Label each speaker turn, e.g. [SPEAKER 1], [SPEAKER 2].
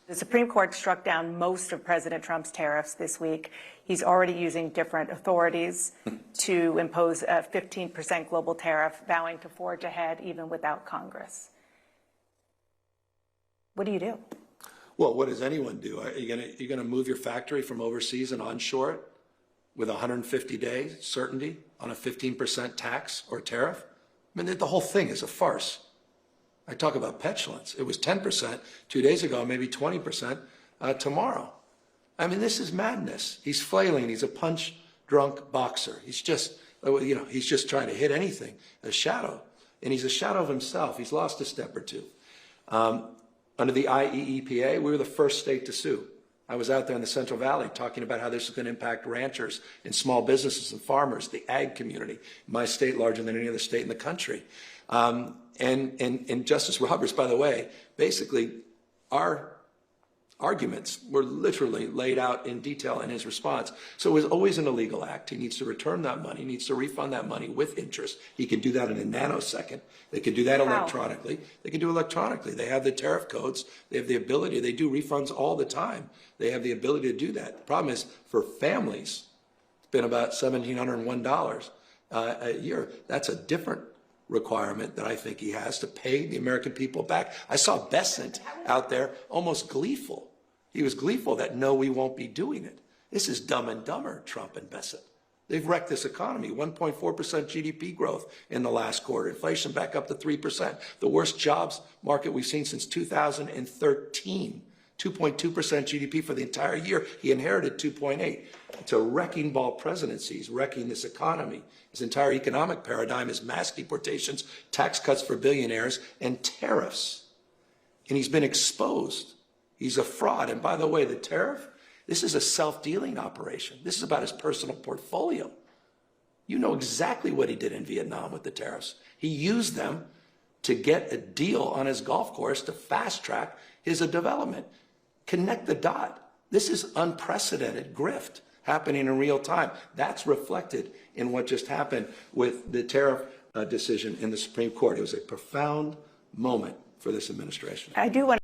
[SPEAKER 1] The Supreme Court struck down most of President Trump's tariffs this week. He's already using different authorities to impose a 15% global tariff, vowing to forge ahead even without Congress. What do you do?
[SPEAKER 2] Well, what does anyone do? Are you gonna move your factory from overseas and onshore it with 150-day certainty on a 15% tax or tariff? I mean, the whole thing is a farce. I talk about petulance. It was 10% 2 days ago, maybe 20% tomorrow. I mean, this is madness. He's flailing. He's a punch-drunk boxer. He's just, he's just trying to hit anything, a shadow. And he's a shadow of himself. He's lost a step or two. Under the IEEPA, we were the first state to sue. I was out there in the Central Valley talking about how this is going to impact ranchers and small businesses and farmers, the ag community, my state larger than any other state in the country. And Justice Roberts, by the way, basically our arguments were literally laid out in detail in his response. So it was always an illegal act. He needs to return that money, needs to refund that money with interest. He can do that in a nanosecond. They can do that electronically. They can do it electronically. They have the tariff codes. They have the ability. They do refunds all the time. They have the ability to do that. The problem is for families, it's been about $1,701 a year. That's a different requirement that I think he has to pay the American people back. I saw Besant out there almost gleeful. He was gleeful that no, we won't be doing it. This is Dumb and Dumber, Trump and Besant. They've wrecked this economy. 1.4% GDP growth in the last quarter. Inflation back up to 3%. The worst jobs market we've seen since 2013. 2.2% GDP for the entire year. He inherited 2.8. It's a wrecking ball presidency. He's wrecking this economy. His entire economic paradigm is mass deportations, tax cuts for billionaires, and tariffs. And he's been exposed. He's a fraud. And by the way, the tariff, this is a self-dealing operation. This is about his personal portfolio. You know exactly what he did in Vietnam with the tariffs. He used them to get a deal on his golf course to fast-track his development. Connect the dot. This is unprecedented grift happening in real time. That's reflected in what just happened with the tariff decision in the Supreme Court. It was a profound moment for this administration.
[SPEAKER 1] I do want